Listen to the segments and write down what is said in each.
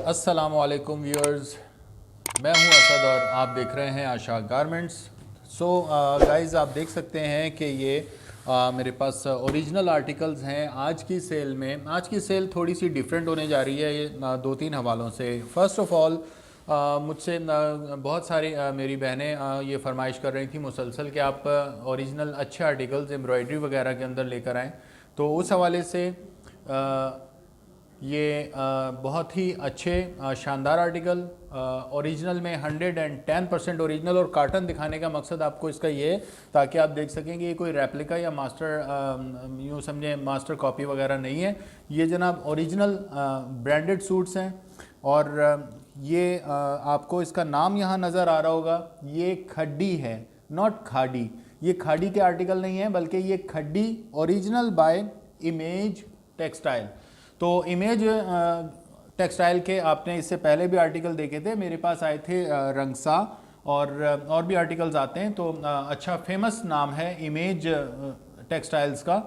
अस्सलामुअलैकुम व्यूअर्स, मैं हूं असद और आप देख रहे हैं आशा गारमेंट्स। सो गाइज़, आप देख सकते हैं कि ये मेरे पास ओरिजिनल आर्टिकल्स हैं आज की सेल में। आज की सेल थोड़ी सी डिफरेंट होने जा रही है ये दो तीन हवालों से। फ़र्स्ट ऑफ़ ऑल मुझसे बहुत सारी मेरी बहनें ये फरमाइश कर रही थी मुसलसल कि आप ओरिजिनल अच्छे आर्टिकल्स एम्ब्रॉयडरी वगैरह के अंदर लेकर आएँ। तो उस हवाले से ये बहुत ही अच्छे शानदार आर्टिकल ओरिजिनल में 110% ओरिजिनल और कार्टन दिखाने का मकसद आपको इसका ये है ताकि आप देख सकें कि ये कोई रेप्लिका या मास्टर यूँ समझें मास्टर कॉपी वगैरह नहीं है। ये जनाब ओरिजिनल ब्रांडेड सूट्स हैं और ये आपको इसका नाम यहाँ नज़र आ रहा होगा, ये खड्डी है, नॉट खाड़ी। ये खाड़ी के आर्टिकल नहीं है बल्कि ये खड्डी ओरिजिनल बाय इमेज टेक्सटाइल। तो इमेज टेक्सटाइल के आपने इससे पहले भी आर्टिकल देखे थे, मेरे पास आए थे रंगसा और भी आर्टिकल्स आते हैं। तो अच्छा फेमस नाम है इमेज टेक्सटाइल्स का।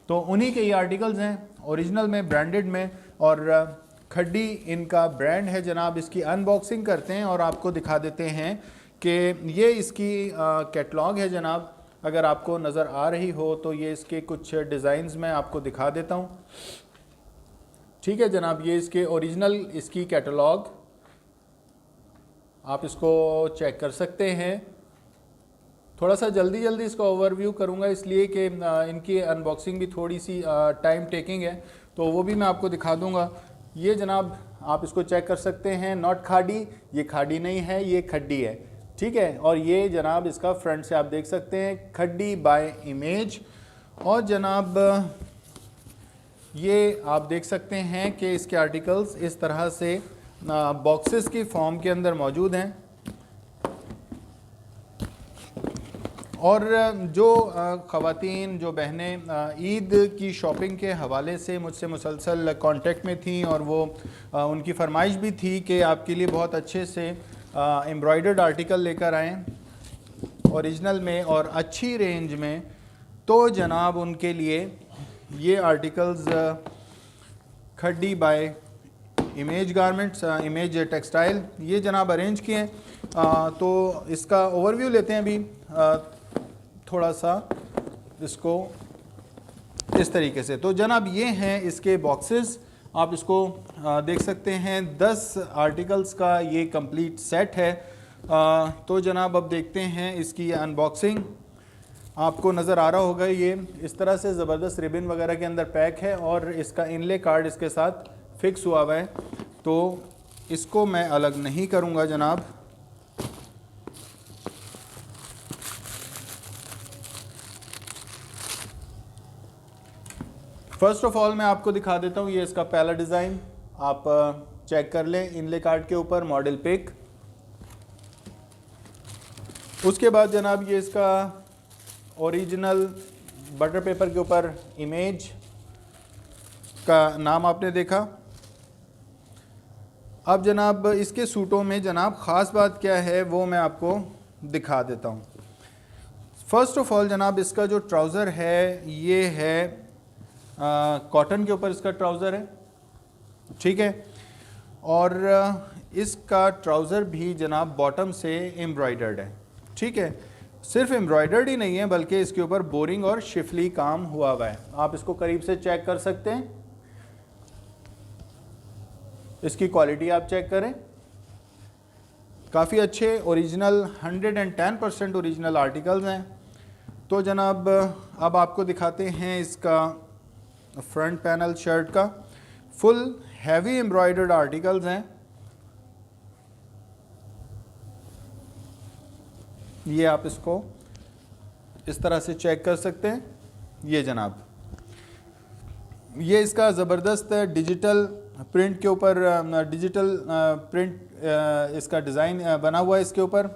तो उन्हीं के ये आर्टिकल्स हैं ओरिजिनल में, ब्रांडेड में। और खड्डी इनका ब्रांड है जनाब। इसकी अनबॉक्सिंग करते हैं और आपको दिखा देते हैं कि ये इसकी कैटलॉग है जनाब। अगर आपको नज़र आ रही हो तो ये इसके कुछ डिज़ाइंस मैं आपको दिखा देता हूँ। ठीक है जनाब, ये इसके ओरिजिनल इसकी कैटलॉग आप इसको चेक कर सकते हैं। थोड़ा सा जल्दी इसका ओवरव्यू करूंगा इसलिए कि इनकी अनबॉक्सिंग भी थोड़ी सी टाइम टेकिंग है, तो वो भी मैं आपको दिखा दूंगा। ये जनाब आप इसको चेक कर सकते हैं, नॉट खाड़ी, ये खाड़ी नहीं है, ये खड्डी है। ठीक है, और ये जनाब इसका फ्रंट से आप देख सकते हैं, खड्डी बाय इमेज। और जनाब ये आप देख सकते हैं कि इसके आर्टिकल्स इस तरह से बॉक्सेस की फॉर्म के अंदर मौजूद हैं। और जो ख़वातीन, जो बहनें ईद की शॉपिंग के हवाले से मुझसे मुसलसल कांटेक्ट में थीं और वो उनकी फरमाइश भी थी कि आपके लिए बहुत अच्छे से एम्ब्रॉयडर्ड आर्टिकल लेकर आएँ ओरिजिनल में और अच्छी रेंज में, तो जनाब उनके लिए ये आर्टिकल्स खड्डी by image garments, image textile, ये जनाब अरेंज किए हैं। तो इसका ओवरव्यू लेते हैं अभी थोड़ा सा इसको इस तरीके से। तो जनाब ये हैं इसके बॉक्सेस, आप इसको देख सकते हैं। 10 आर्टिकल्स का ये कंप्लीट सेट है। तो जनाब अब देखते हैं इसकी अनबॉक्सिंग। आपको नज़र आ रहा होगा ये इस तरह से ज़बरदस्त रिबन वगैरह के अंदर पैक है और इसका इनले कार्ड इसके साथ फिक्स हुआ हुआ है। तो इसको मैं अलग नहीं करूँगा जनाब। फर्स्ट ऑफ ऑल मैं आपको दिखा देता हूँ, ये इसका पहला डिज़ाइन आप चेक कर लें इनले कार्ड के ऊपर, मॉडल पिक। उसके बाद जनाब ये इसका ओरिजिनल बटर पेपर के ऊपर इमेज का नाम आपने देखा। अब जनाब इसके सूटों में जनाब ख़ास बात क्या है वो मैं आपको दिखा देता हूँ। फ़र्स्ट ऑफ़ ऑल जनाब इसका जो ट्राउज़र है ये है कॉटन के ऊपर इसका ट्राउज़र है। ठीक है, और इसका ट्राउज़र भी जनाब बॉटम से एम्ब्रॉयडर्ड है। ठीक है, सिर्फ एम्ब्रॉयडर्ड ही नहीं है बल्कि इसके ऊपर बोरिंग और शिफली काम हुआ हुआ है। आप इसको करीब से चेक कर सकते हैं, इसकी क्वालिटी आप चेक करें, काफ़ी अच्छे ओरिजिनल 110% ओरिजिनल आर्टिकल्स हैं। तो जनाब अब आपको दिखाते हैं इसका फ्रंट पैनल शर्ट का। फुल हैवी एम्ब्रॉयडर्ड आर्टिकल्स हैं। ये आप इसको इस तरह से चेक कर सकते हैं। ये जनाब ये इसका ज़बरदस्त डिजिटल प्रिंट के ऊपर डिजिटल प्रिंट इसका डिज़ाइन बना हुआ है इसके ऊपर।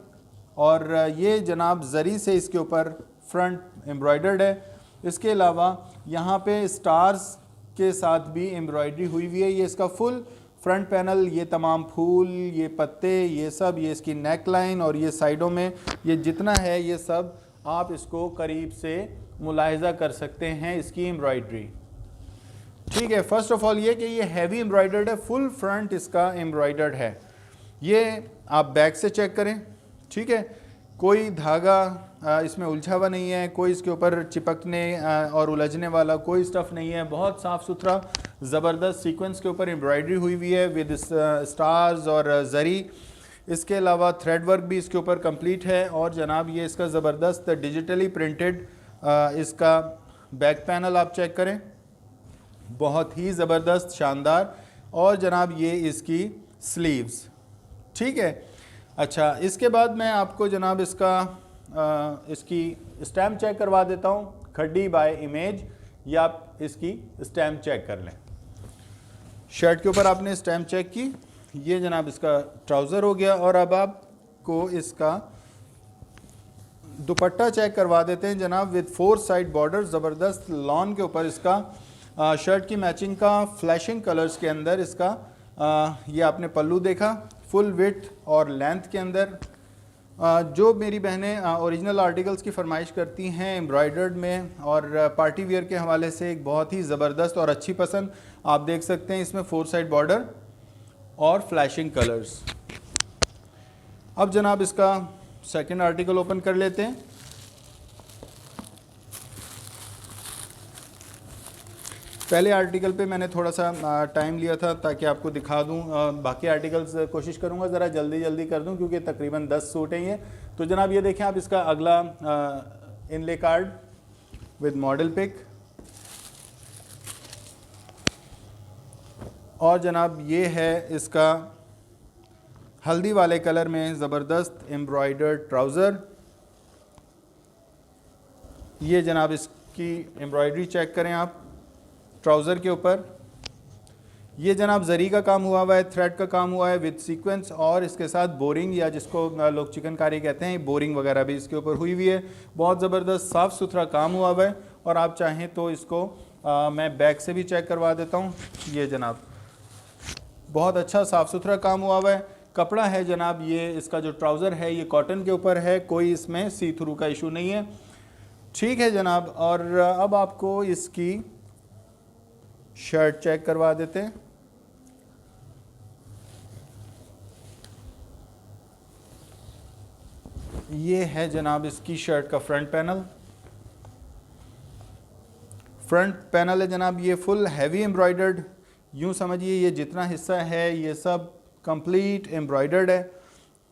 और ये जनाब ज़री से इसके ऊपर फ्रंट एम्ब्रॉयडर्ड है। इसके अलावा यहाँ पे स्टार्स के साथ भी एम्ब्रॉयडरी हुई हुई है। ये इसका फुल फ्रंट पैनल, ये तमाम फूल, ये पत्ते, ये सब, ये इसकी नेक लाइन और ये साइडों में ये जितना है ये सब आप इसको करीब से मुलाहिज़ा कर सकते हैं इसकी एम्ब्रॉयडरी। ठीक है, फर्स्ट ऑफ ऑल ये कि ये हैवी एम्ब्रॉयडर्ड है, फुल फ्रंट इसका एम्ब्रॉयडर्ड है। ये आप बैक से चेक करें, ठीक है, कोई धागा इसमें उलझा हुआ नहीं है, कोई इसके ऊपर चिपकने और उलझने वाला कोई स्टफ़ नहीं है, बहुत साफ़ सुथरा ज़बरदस्त सीक्वेंस के ऊपर एम्ब्रॉयडरी हुई हुई है विद स्टार्स और जरी। इसके अलावा थ्रेड वर्क भी इसके ऊपर कंप्लीट है। और जनाब ये इसका ज़बरदस्त डिजिटली प्रिंटेड इसका बैक पैनल आप चेक करें, बहुत ही ज़बरदस्त शानदार। और जनाब ये इसकी स्लीव्स, ठीक है। अच्छा, इसके बाद मैं आपको जनाब इसकी स्टैम्प चेक करवा देता हूँ, खड्डी बाय इमेज, या आप इसकी स्टैम्प चेक कर लें। शर्ट के ऊपर आपने स्टैम्प चेक की, ये जनाब इसका ट्राउज़र हो गया। और अब आपको इसका दुपट्टा चेक करवा देते हैं जनाब, विद 4 साइड बॉर्डर, ज़बरदस्त लॉन के ऊपर इसका शर्ट की मैचिंग का फ्लैशिंग कलर्स के अंदर इसका ये आपने पल्लू देखा, फुल विड्थ और लेंथ के अंदर। जो मेरी बहनें ओरिजिनल आर्टिकल्स की फरमाइश करती हैं एम्ब्रॉयडर्ड में और पार्टी वियर के हवाले से, एक बहुत ही ज़बरदस्त और अच्छी पसंद आप देख सकते हैं। इसमें 4 साइड बॉर्डर और फ्लैशिंग कलर्स। अब जनाब इसका सेकंड आर्टिकल ओपन कर लेते हैं। पहले आर्टिकल पे मैंने थोड़ा सा टाइम लिया था ताकि आपको दिखा दूं, बाकी आर्टिकल्स कोशिश करूंगा ज़रा जल्दी जल्दी कर दूं क्योंकि तकरीबन 10 सूट हैं ये। तो जनाब ये देखें आप, इसका अगला इनले कार्ड विद मॉडल पिक। और जनाब ये है इसका हल्दी वाले कलर में ज़बरदस्त एम्ब्रॉयडर्ड ट्राउज़र। ये जनाब इसकी एम्ब्रॉयडरी चेक करें आप ट्राउज़र के ऊपर। ये जनाब जरी का काम हुआ है, थ्रेड का काम हुआ है विद सीक्वेंस, और इसके साथ बोरिंग या जिसको लोग चिकनकारी कहते हैं, बोरिंग वगैरह भी इसके ऊपर हुई हुई है। बहुत ज़बरदस्त साफ़ सुथरा काम हुआ है। और आप चाहें तो इसको मैं बैक से भी चेक करवा देता हूँ। ये जनाब बहुत अच्छा साफ़ सुथरा काम हुआ है। कपड़ा है जनाब, ये इसका जो ट्राउज़र है ये कॉटन के ऊपर है, कोई इसमें सी थ्रू का इशू नहीं है, ठीक है जनाब। और अब आपको इसकी शर्ट चेक करवा देते हैं। ये है जनाब इसकी शर्ट का फ्रंट पैनल। फ्रंट पैनल है जनाब, ये फुल हैवी एम्ब्रॉयडर्ड, यूँ समझिए ये जितना हिस्सा है ये सब कंप्लीट एम्ब्रॉयडर्ड है।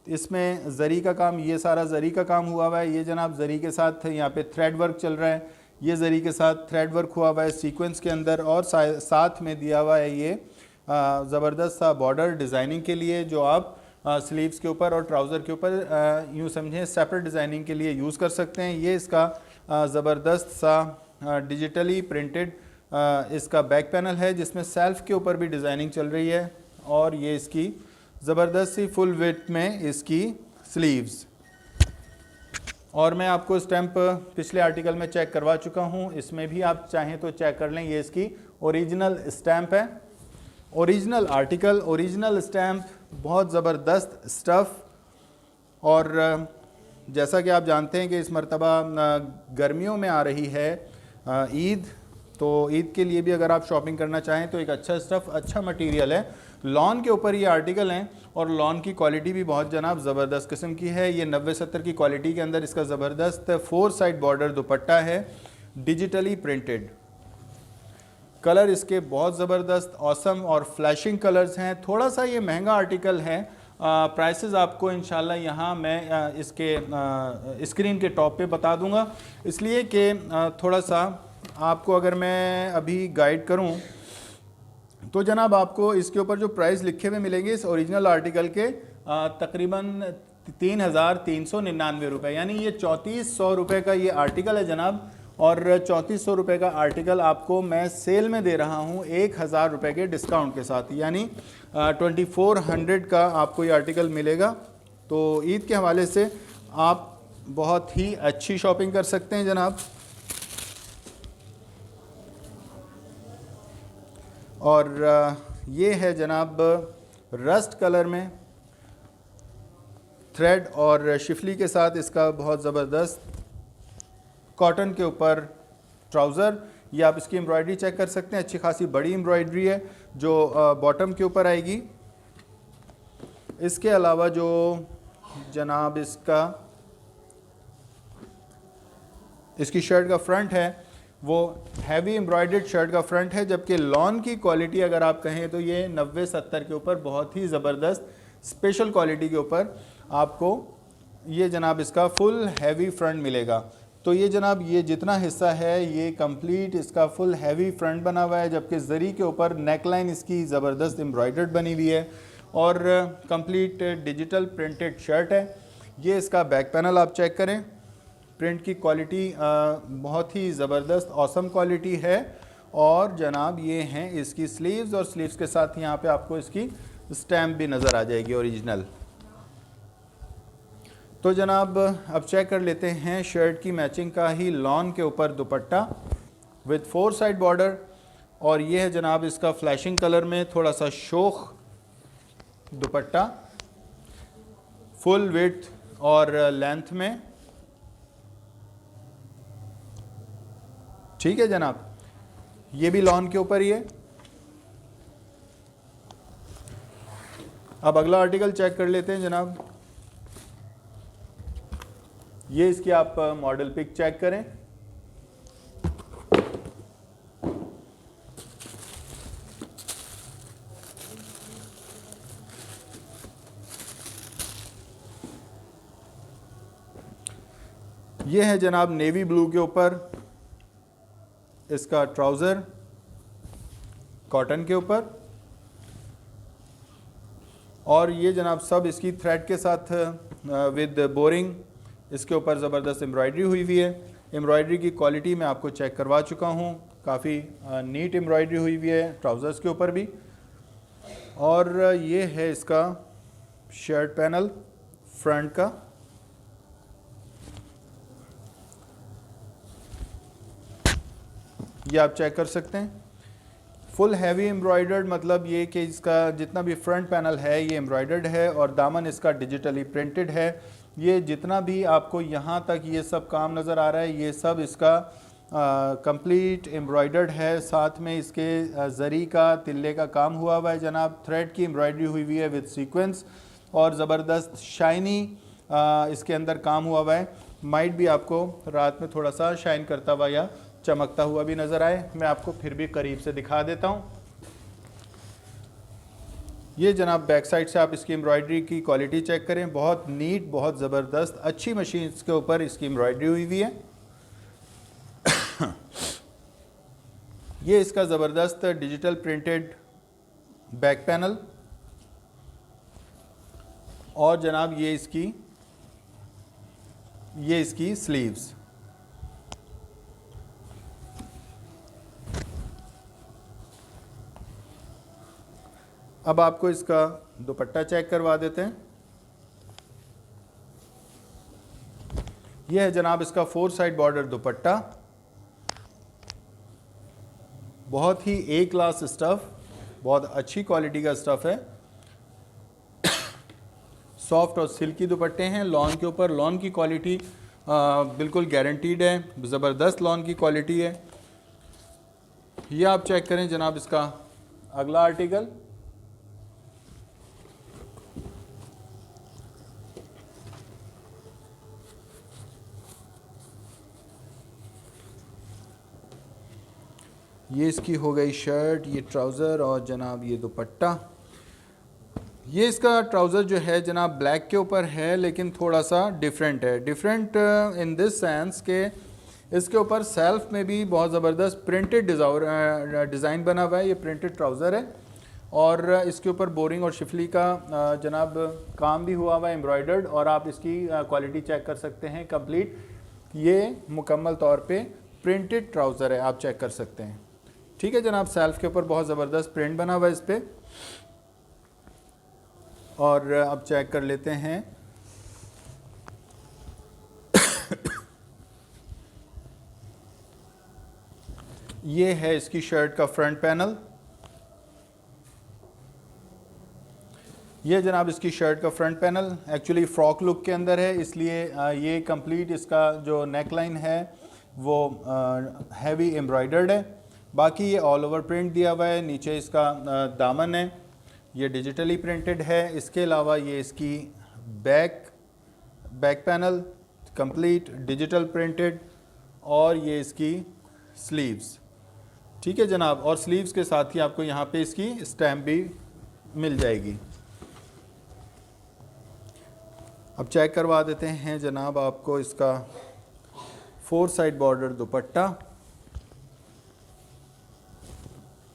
इसमें ज़री का काम, ये सारा ज़री का काम हुआ हुआ है। ये जनाब ज़री के साथ यहाँ पे थ्रेड वर्क चल रहा है, ये ज़री के साथ थ्रेड वर्क हुआ हुआ है सीक्वेंस के अंदर। और साथ में दिया हुआ है ये ज़बरदस्त सा बॉर्डर डिज़ाइनिंग के लिए, जो आप स्लीव्स के ऊपर और ट्राउज़र के ऊपर यूँ समझें सेपरेट डिज़ाइनिंग के लिए यूज़ कर सकते हैं। ये इसका ज़बरदस्त सा डिजिटली प्रिंटेड इसका बैक पैनल है जिसमें सेल्फ के ऊपर भी डिज़ाइनिंग चल रही है। और ये इसकी ज़बरदस्त सी फुल विड्थ में इसकी स्लीव्स। और मैं आपको स्टैम्प पिछले आर्टिकल में चेक करवा चुका हूँ, इसमें भी आप चाहें तो चेक कर लें। ये इसकी ओरिजिनल स्टैम्प है, ओरिजिनल आर्टिकल, ओरिजिनल स्टैम्प, बहुत ज़बरदस्त स्टफ़। और जैसा कि आप जानते हैं कि इस मरतबा गर्मियों में आ रही है ईद, तो ईद के लिए भी अगर आप शॉपिंग करना चाहें तो एक अच्छा स्टफ़, अच्छा मटेरियल है। लॉन के ऊपर ये आर्टिकल हैं और लॉन की क्वालिटी भी बहुत जनाब ज़बरदस्त किस्म की है। ये 90-70 की क्वालिटी के अंदर इसका ज़बरदस्त 4 साइड बॉर्डर दुपट्टा है, डिजिटली प्रिंटेड। कलर इसके बहुत ज़बरदस्त ऑसम और फ्लैशिंग कलर्स हैं। थोड़ा सा ये महंगा आर्टिकल है, प्राइसेस आपको इंशाल्लाह यहाँ मैं इसके स्क्रीन के टॉप पे बता दूँगा, इसलिए कि थोड़ा सा आपको अगर मैं अभी गाइड करूँ तो जनाब आपको इसके ऊपर जो प्राइस लिखे हुए मिलेंगे इस ओरिजिनल आर्टिकल के तकरीबन 3,399 रुपये, यानी ये 3,400 रुपये का ये आर्टिकल है जनाब। और 3,400 रुपये का आर्टिकल आपको मैं सेल में दे रहा हूँ 1,000 रुपये के डिस्काउंट के साथ, यानी 2,400 का आपको ये आर्टिकल मिलेगा। तो ईद के हवाले से आप बहुत ही अच्छी शॉपिंग कर सकते हैं जनाब। और ये है जनाब रस्ट कलर में थ्रेड और शिफली के साथ इसका बहुत ज़बरदस्त कॉटन के ऊपर ट्राउज़र। ये आप इसकी एम्ब्रॉयडरी चेक कर सकते हैं, अच्छी खासी बड़ी एम्ब्रॉयडरी है जो बॉटम के ऊपर आएगी। इसके अलावा जो जनाब इसकी शर्ट का फ्रंट है वो हैवी एम्ब्रॉयडर्ड शर्ट का फ्रंट है, जबकि लॉन की क्वालिटी अगर आप कहें तो ये 90-70 के ऊपर बहुत ही ज़बरदस्त स्पेशल क्वालिटी के ऊपर आपको ये जनाब इसका फुल हैवी फ्रंट मिलेगा। तो ये जनाब ये जितना हिस्सा है ये कंप्लीट इसका फुल हैवी फ्रंट बना हुआ है, जबकि जरी के ऊपर नेकलाइन इसकी ज़बरदस्त एम्ब्रॉयडर्ड बनी हुई है और कंप्लीट डिजिटल प्रिंटेड शर्ट है। ये इसका बैक पैनल आप चेक करें, प्रिंट की क्वालिटी बहुत ही ज़बरदस्त ऑसम क्वालिटी है। और जनाब ये हैं इसकी स्लीव्स, और स्लीव्स के साथ यहाँ पे आपको इसकी स्टैम्प भी नज़र आ जाएगी ओरिजिनल। तो जनाब अब चेक कर लेते हैं शर्ट की मैचिंग का ही लॉन के ऊपर दुपट्टा विद 4 साइड बॉर्डर, और ये है जनाब इसका फ्लैशिंग कलर में थोड़ा सा शोख दुपट्टा, फुल विड्थ और लेंथ में। ठीक है जनाब, ये भी लॉन के ऊपर ही है। अब अगला आर्टिकल चेक कर लेते हैं जनाब। ये इसकी आप मॉडल पिक चेक करें। ये है जनाब नेवी ब्लू के ऊपर इसका ट्राउज़र कॉटन के ऊपर, और ये जनाब सब इसकी थ्रेड के साथ विद बोरिंग इसके ऊपर ज़बरदस्त एम्ब्रॉयडरी हुई हुई है। एम्ब्रॉयडरी की क्वालिटी मैं आपको चेक करवा चुका हूँ, काफ़ी नीट एम्ब्रॉयडरी हुई हुई है ट्राउज़र्स के ऊपर भी। और ये है इसका शर्ट पैनल फ्रंट का, ये आप चेक कर सकते हैं। फुल हैवी एम्ब्रॉयडर्ड, मतलब ये कि इसका जितना भी फ्रंट पैनल है ये एम्ब्रॉयडर्ड है और दामन इसका डिजिटली प्रिंटेड है। ये जितना भी आपको यहाँ तक ये सब काम नज़र आ रहा है ये सब इसका कंप्लीट एम्ब्रॉयडर्ड है। साथ में इसके जरी का तिल्ले का काम हुआ हुआ है जनाब, थ्रेड की एम्ब्रॉयडरी हुई हुई है विद सीक्वेंस, और ज़बरदस्त शाइनी इसके अंदर काम हुआ हुआ है। माइट भी आपको रात में थोड़ा सा शाइन करता हुआ या चमकता हुआ भी नज़र आए। मैं आपको फिर भी करीब से दिखा देता हूँ। ये जनाब बैक साइड से आप इसकी एम्ब्रॉयडरी की क्वालिटी चेक करें, बहुत नीट, बहुत ज़बरदस्त अच्छी मशीन के ऊपर इसकी एम्ब्रॉयडरी हुई हुई है। ये इसका ज़बरदस्त डिजिटल प्रिंटेड बैक पैनल, और जनाब ये इसकी स्लीव्स। अब आपको इसका दुपट्टा चेक करवा देते हैं। यह है जनाब इसका 4 साइड बॉर्डर दुपट्टा, बहुत ही ए क्लास स्टफ़, बहुत अच्छी क्वालिटी का स्टफ़ है। सॉफ्ट और सिल्की दुपट्टे हैं लॉन के ऊपर। लॉन की क्वालिटी बिल्कुल गारंटीड है, ज़बरदस्त लॉन की क्वालिटी है। ये आप चेक करें जनाब इसका अगला आर्टिकल। ये इसकी हो गई शर्ट, ये ट्राउज़र और जनाब ये दुपट्टा। ये इसका ट्राउज़र जो है जनाब ब्लैक के ऊपर है, लेकिन थोड़ा सा डिफरेंट है। डिफरेंट इन दिस सेंस के इसके ऊपर सेल्फ में भी बहुत ज़बरदस्त प्रिंटेड डिज़ाइन बना हुआ है। ये प्रिंटेड ट्राउज़र है और इसके ऊपर बोरिंग और शिफली का जनाब काम भी हुआ हुआ है एम्ब्रॉयडर्ड, और आप इसकी क्वालिटी चेक कर सकते हैं कंप्लीट। ये मुकम्मल तौर पे प्रिंटेड ट्राउज़र है, आप चेक कर सकते हैं। ठीक है जनाब, सेल्फ के ऊपर बहुत ज़बरदस्त प्रिंट बना हुआ है इस पर। और अब चेक कर लेते हैं ये है इसकी शर्ट का फ्रंट पैनल। ये जनाब इसकी शर्ट का front panel actually frock look के अंदर है, इसलिए ये कंप्लीट इसका जो नेक लाइन है वो हैवी एम्ब्रॉयडर्ड है। बाकी ये ऑल ओवर प्रिंट दिया हुआ है। नीचे इसका दामन है, ये डिजिटली प्रिंटेड है। इसके अलावा ये इसकी back panel complete digital printed, और ये इसकी स्लीव्स। ठीक है जनाब, और स्लीव्स के साथ ही आपको यहाँ पे इसकी स्टैम्प भी मिल जाएगी। अब चेक करवा देते हैं जनाब आपको इसका 4 साइड बॉर्डर दुपट्टा।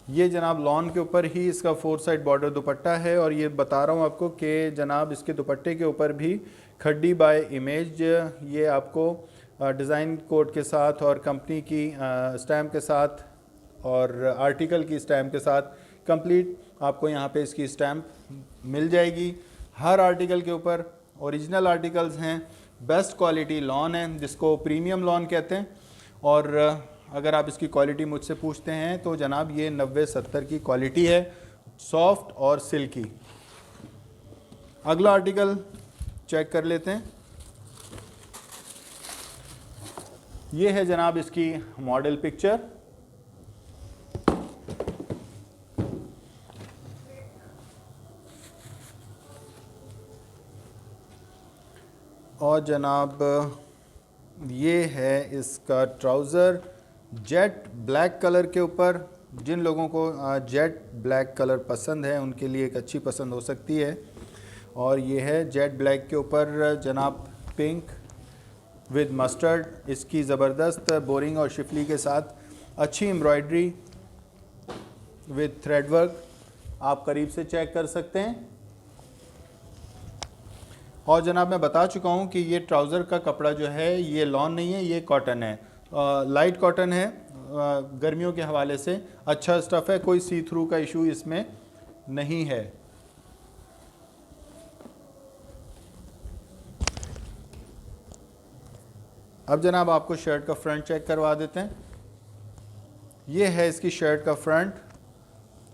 ये जनाब लॉन के ऊपर ही इसका 4 साइड बॉर्डर दुपट्टा है, और ये बता रहा हूँ आपको कि जनाब इसके दुपट्टे के ऊपर भी खड्डी बाय इमेज ये आपको डिज़ाइन कोड के साथ और कंपनी की स्टैम्प के साथ और आर्टिकल की स्टैम्प के साथ कंप्लीट आपको यहाँ पे इसकी स्टैम्प मिल जाएगी। हर आर्टिकल के ऊपर ओरिजिनल आर्टिकल्स हैं, बेस्ट क्वालिटी लॉन है जिसको प्रीमियम लॉन कहते हैं। और अगर आप इसकी क्वालिटी मुझसे पूछते हैं तो जनाब ये 90-70 की क्वालिटी है, सॉफ्ट और सिल्की। अगला आर्टिकल चेक कर लेते हैं। ये है जनाब इसकी मॉडल पिक्चर। और जनाब ये है इसका ट्राउज़र जेट ब्लैक कलर के ऊपर। जिन लोगों को जेट ब्लैक कलर पसंद है उनके लिए एक अच्छी पसंद हो सकती है। और ये है जेट ब्लैक के ऊपर जनाब पिंक विद मस्टर्ड, इसकी ज़बरदस्त बोरिंग और शिफली के साथ अच्छी एम्ब्रॉयडरी विद थ्रेड वर्क आप करीब से चेक कर सकते हैं। और जनाब मैं बता चुका हूँ कि ये ट्राउज़र का कपड़ा जो है ये लॉन नहीं है, ये कॉटन है, लाइट कॉटन है। गर्मियों के हवाले से अच्छा स्टफ़ है, कोई सी थ्रू का इशू इसमें नहीं है। अब जनाब आपको शर्ट का फ्रंट चेक करवा देते हैं। ये है इसकी शर्ट का फ्रंट,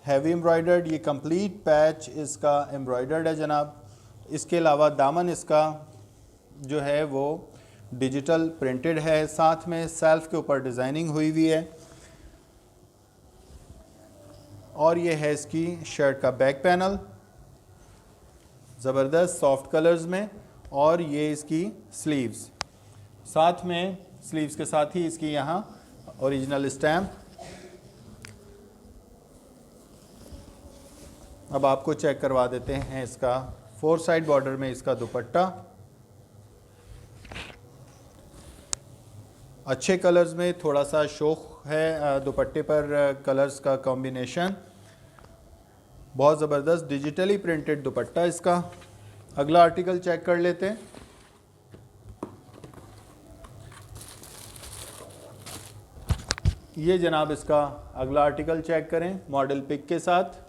हैवी एम्ब्रॉयडर्ड, ये कंप्लीट पैच इसका एम्ब्रॉयडर्ड है जनाब। इसके अलावा दामन इसका जो है वो डिजिटल प्रिंटेड है, साथ में सेल्फ के ऊपर डिज़ाइनिंग हुई हुई है। और ये है इसकी शर्ट का बैक पैनल, ज़बरदस्त सॉफ्ट कलर्स में। और ये इसकी स्लीव्स, साथ में स्लीव्स के साथ ही इसकी यहाँ ओरिजिनल स्टैम्प। अब आपको चेक करवा देते हैं इसका 4 साइड बॉर्डर में इसका दुपट्टा। अच्छे कलर्स में, थोड़ा सा शौक है दुपट्टे पर कलर्स का कॉम्बिनेशन। बहुत ज़बरदस्त डिजिटली प्रिंटेड दुपट्टा इसका। अगला आर्टिकल चेक कर लेते हैं। ये जनाब इसका अगला आर्टिकल चेक करें मॉडल पिक के साथ।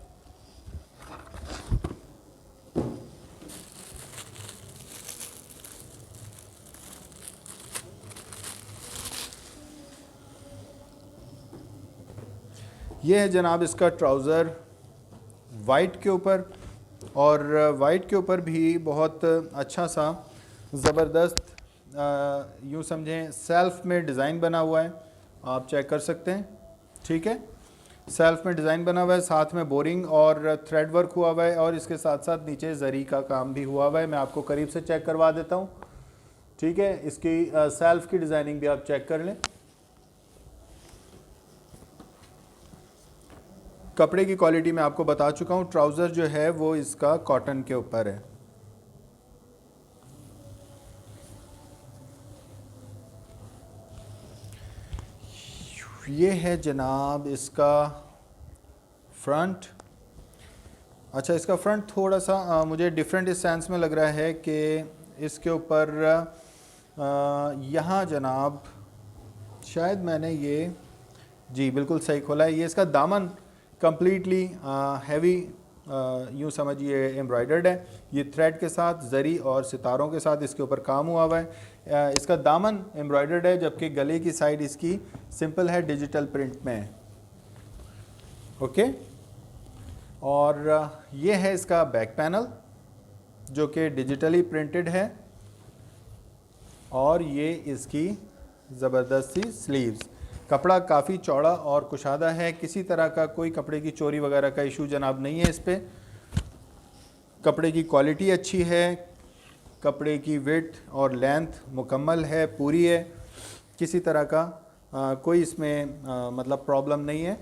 ये है जनाब इसका ट्राउज़र वाइट के ऊपर, और वाइट के ऊपर भी बहुत अच्छा सा ज़बरदस्त यूँ समझें सेल्फ में डिज़ाइन बना हुआ है, आप चेक कर सकते हैं। ठीक है, सेल्फ में डिज़ाइन बना हुआ है, साथ में बोरिंग और थ्रेड वर्क हुआ हुआ है, और इसके साथ साथ नीचे जरी का काम भी हुआ हुआ है। मैं आपको करीब से चेक करवा देता हूँ। ठीक है, इसकी सेल्फ की डिज़ाइनिंग भी आप चेक कर लें। कपड़े की क्वालिटी मैं आपको बता चुका हूँ। ट्राउज़र जो है वो इसका कॉटन के ऊपर है। ये है जनाब इसका फ्रंट। अच्छा, इसका फ्रंट थोड़ा सा मुझे डिफरेंट इस सेंस में लग रहा है कि इसके ऊपर यहाँ जनाब शायद मैंने ये जी बिल्कुल सही खोला है। ये इसका दामन कम्प्लीटली हैवी यूँ समझिए एम्ब्रॉयडर्ड है। ये थ्रेड के साथ जरी और सितारों के साथ इसके ऊपर काम हुआ हुआ है। इसका दामन एम्ब्रॉयडर्ड है, जबकि गले की साइड इसकी सिंपल है, डिजिटल प्रिंट में है। ओके, और ये है इसका बैक पैनल जो कि डिजिटली प्रिंटेड है, और ये इसकी ज़बरदस्त सी स्लीव्स। कपड़ा काफ़ी चौड़ा और कुशादा है, किसी तरह का कोई कपड़े की चोरी वगैरह का इशू जनाब नहीं है इस पर। कपड़े की क्वालिटी अच्छी है, कपड़े की विड्थ और लेंथ मुकम्मल है, पूरी है, किसी तरह का कोई इसमें मतलब प्रॉब्लम नहीं है,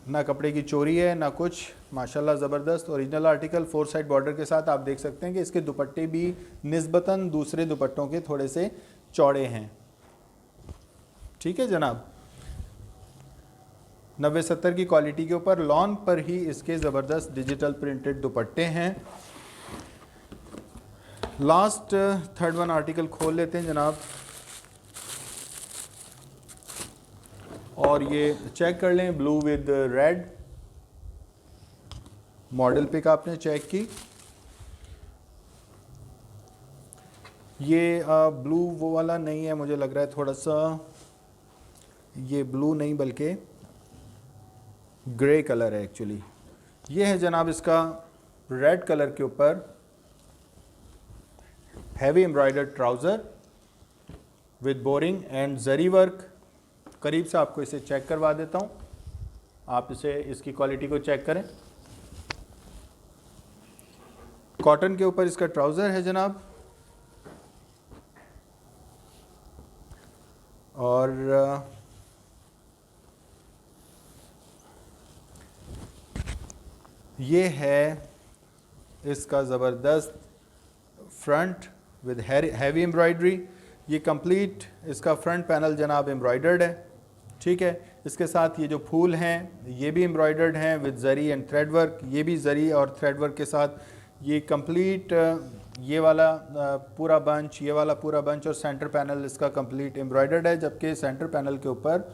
ना कपड़े की चोरी है ना कुछ। माशाल्लाह ज़बरदस्त ओरिजिनल आर्टिकल 4 साइड बॉर्डर के साथ। आप देख सकते हैं कि इसके दुपट्टे भी निस्बतन दूसरे दुपट्टों के थोड़े से चौड़े हैं। ठीक है जनाब, 90-70 की क्वालिटी के ऊपर लॉन पर ही इसके ज़बरदस्त डिजिटल प्रिंटेड दुपट्टे हैं। लास्ट थर्ड वन आर्टिकल खोल लेते हैं जनाब, और ये चेक कर लें, blue with red model pick आपने चेक की। ये ब्लू वो वाला नहीं है, मुझे लग रहा है थोड़ा सा, ये ब्लू नहीं बल्कि ग्रे कलर है एक्चुअली। ये है जनाब इसका रेड कलर के ऊपर heavy embroidered trouser with boring and zari work. करीब से आपको इसे चेक करवा देता हूँ, आप इसे इसकी क्वालिटी को चेक करें। कॉटन के ऊपर इसका ट्राउज़र है जनाब, और ये है इसका ज़बरदस्त फ्रंट विद हैवी एम्ब्रॉयडरी। ये कंप्लीट इसका फ्रंट पैनल जनाब एम्ब्रॉयडर्ड है। ठीक है, इसके साथ ये जो फूल हैं ये भी एम्ब्रॉयडर्ड हैं with zari and thread work. ये भी जरी और थ्रेड वर्क के साथ ये कंप्लीट ये वाला पूरा बंच, ये वाला पूरा बंच और सेंटर पैनल इसका कंप्लीट एम्ब्रॉयडर्ड है। जबकि सेंटर पैनल के ऊपर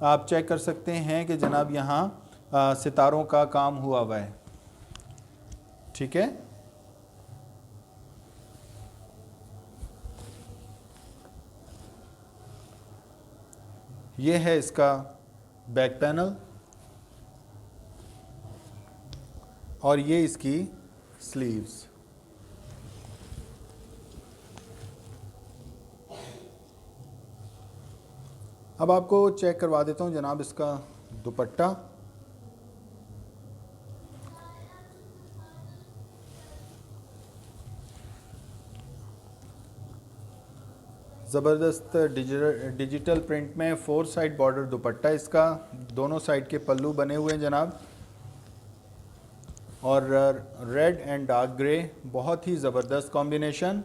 आप चेक कर सकते हैं कि जनाब यहाँ सितारों का काम हुआ हुआ है। ठीक है, ये है इसका बैक पैनल और ये इसकी स्लीव्स। अब आपको चेक करवा देता हूँ जनाब इसका दुपट्टा। ज़बरदस्त डिजिटल प्रिंट में 4 साइड बॉर्डर दुपट्टा इसका, दोनों साइड के पल्लू बने हुए हैं जनाब, और रेड एंड डार्क ग्रे बहुत ही ज़बरदस्त कॉम्बिनेशन।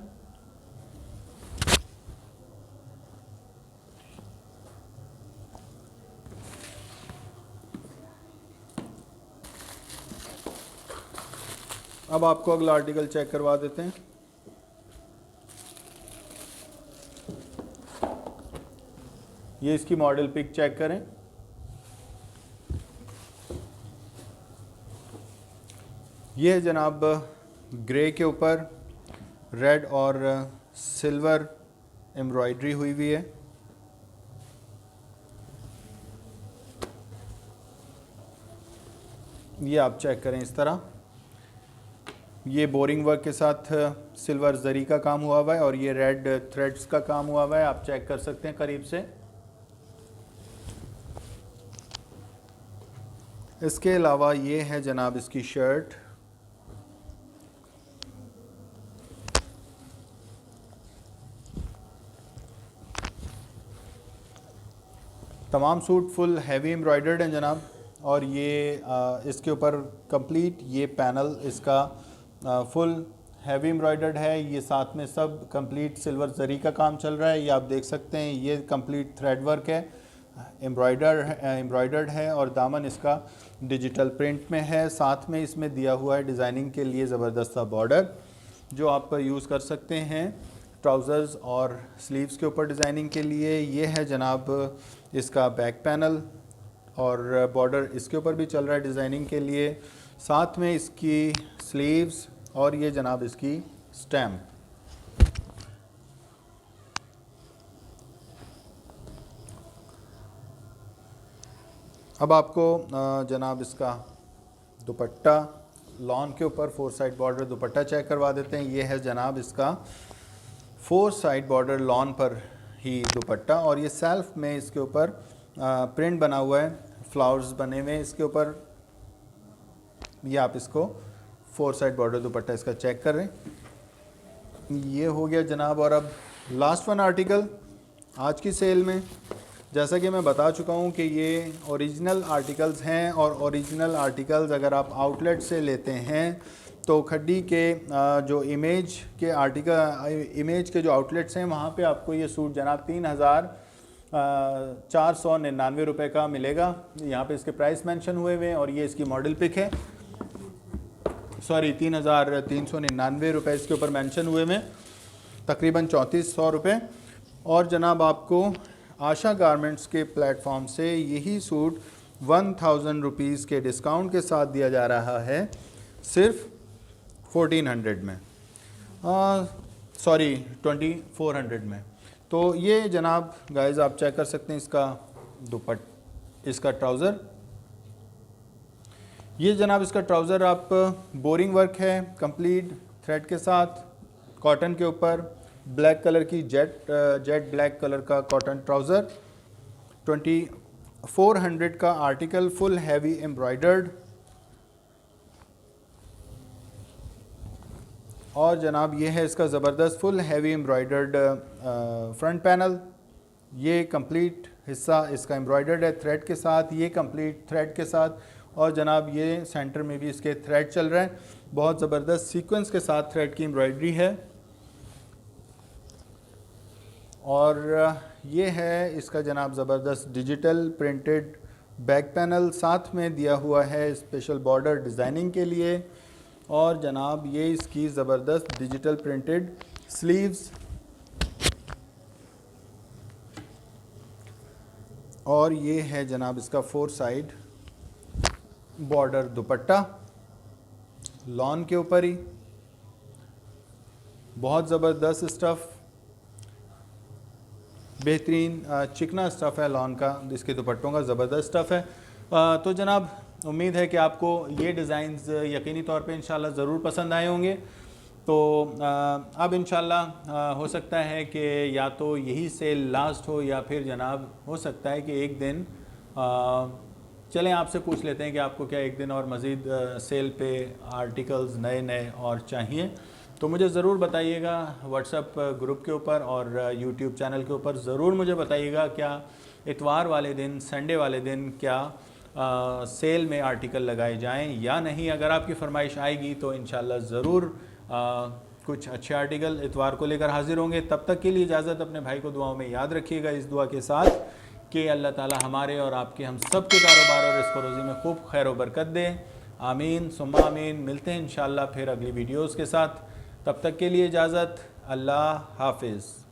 अब आपको अगला आर्टिकल चेक करवा देते हैं। ये इसकी मॉडल पिक चेक करें। ये है जनाब ग्रे के ऊपर रेड और सिल्वर एम्ब्रॉयडरी हुई हुई है। ये आप चेक करें इस तरह, ये बोरिंग वर्क के साथ सिल्वर जरी का काम हुआ हुआ है और ये रेड थ्रेड्स का काम हुआ हुआ है, आप चेक कर सकते हैं करीब से। इसके अलावा ये है जनाब इसकी शर्ट। तमाम सूट फुल हैवी एम्ब्रॉयडर्ड हैं जनाब, और ये इसके ऊपर कंप्लीट ये पैनल इसका फुल हैवी एम्ब्रॉयडर्ड है। ये साथ में सब कंप्लीट सिल्वर जरी का काम चल रहा है, ये आप देख सकते हैं। ये कंप्लीट थ्रेड वर्क है, एम्ब्रॉयडर्ड है, और दामन इसका डिजिटल प्रिंट में है। साथ में इसमें दिया हुआ है डिज़ाइनिंग के लिए ज़बरदस्त सा बॉर्डर, जो आप यूज़ कर सकते हैं ट्राउज़र्स और स्लीव्स के ऊपर डिज़ाइनिंग के लिए। ये है जनाब इसका बैक पैनल, और बॉर्डर इसके ऊपर भी चल रहा है डिज़ाइनिंग के लिए। साथ में इसकी स्लीव्स और ये जनाब इसकी स्टैम्प। अब आपको जनाब इसका दुपट्टा लॉन के ऊपर 4 साइड बॉर्डर दुपट्टा चेक करवा देते हैं। ये है जनाब इसका 4 साइड बॉर्डर लॉन पर ही दुपट्टा, और ये सेल्फ में इसके ऊपर प्रिंट बना हुआ है, फ्लावर्स बने हुए हैं इसके ऊपर। ये आप इसको 4 साइड बॉर्डर दुपट्टा इसका चेक कर रहे हैं। ये हो गया जनाब। और अब लास्ट वन आर्टिकल आज की सेल में, जैसा कि मैं बता चुका हूँ कि ये ओरिजिनल आर्टिकल्स हैं, और ओरिजिनल आर्टिकल्स अगर आप आउटलेट से लेते हैं तो खड्डी के जो इमेज के जो आउटलेट्स हैं वहाँ पे आपको ये सूट जनाब 3,499 रुपये का मिलेगा। यहाँ पे इसके प्राइस मेंशन हुए हुए हैं, और ये इसकी मॉडल पिक है। सॉरी, 3,399 रुपये इसके ऊपर मेंशन हुए में, तकरीबन 3400 रुपये। और जनाब आपको आशा गारमेंट्स के प्लेटफॉर्म से यही सूट 1000 रुपीज़ के डिस्काउंट के साथ दिया जा रहा है सिर्फ 1400 में, सॉरी 2400 में। तो ये जनाब गाइस आप चेक कर सकते हैं इसका ट्राउज़र। ये जनाब इसका ट्राउज़र आप बोरिंग वर्क है कंप्लीट थ्रेड के साथ, कॉटन के ऊपर, ब्लैक कलर की जेट ब्लैक कलर का कॉटन ट्राउज़र, 2400 का आर्टिकल, फुल हैवी एम्ब्रॉयडर्ड। और जनाब ये है इसका ज़बरदस्त full heavy embroidered front panel. ये कंप्लीट हिस्सा इसका एम्ब्रॉयडर्ड है थ्रेड के साथ, ये कंप्लीट थ्रेड के साथ। और जनाब ये सेंटर में भी इसके थ्रेड चल रहे हैं, बहुत ज़बरदस्त सीक्वेंस के साथ थ्रेड की एम्ब्रॉयडरी है। और ये है इसका जनाब ज़बरदस्त डिजिटल प्रिंटेड बैक पैनल, साथ में दिया हुआ है स्पेशल बॉर्डर डिज़ाइनिंग के लिए। और जनाब ये इसकी ज़बरदस्त डिजिटल प्रिंटेड स्लीव्स, और ये है जनाब इसका 4 साइड बॉर्डर दुपट्टा लॉन के ऊपर ही, बहुत ज़बरदस्त स्टफ़, बेहतरीन चिकना स्टफ़ है लॉन का, इसके दुपट्टों का ज़बरदस्त स्टफ़ है। तो जनाब उम्मीद है कि आपको ये डिज़ाइंस यकीनी तौर पे इंशाल्लाह ज़रूर पसंद आए होंगे। तो अब इंशाल्लाह हो सकता है कि या तो यही सेल लास्ट हो, या फिर जनाब हो सकता है कि एक दिन चलें आपसे पूछ लेते हैं कि आपको क्या एक दिन और मज़ीद सेल पे आर्टिकल्स नए और चाहिए, तो मुझे ज़रूर बताइएगा व्हाट्सएप ग्रुप के ऊपर और यूट्यूब चैनल के ऊपर ज़रूर मुझे बताइएगा क्या इतवार वाले दिन, संडे वाले दिन क्या सेल में आर्टिकल लगाए जाएं या नहीं। अगर आपकी फरमाइश आएगी तो इंशाल्लाह ज़रूर कुछ अच्छे आर्टिकल इतवार को लेकर हाजिर होंगे। तब तक के लिए इजाज़त, अपने भाई को दुआओं में याद रखिएगा, इस दुआ के साथ कि अल्लाह ताला हमारे और आपके, हम सब के कारोबार और रिज़्क़ रोज़ी में खूब खैर व बरकत दें। आमीन सुम्मा आमीन। मिलते हैं इंशाल्लाह फिर अगली वीडियोज़ के साथ, तब तक के लिए इजाज़त, अल्लाह हाफिज़।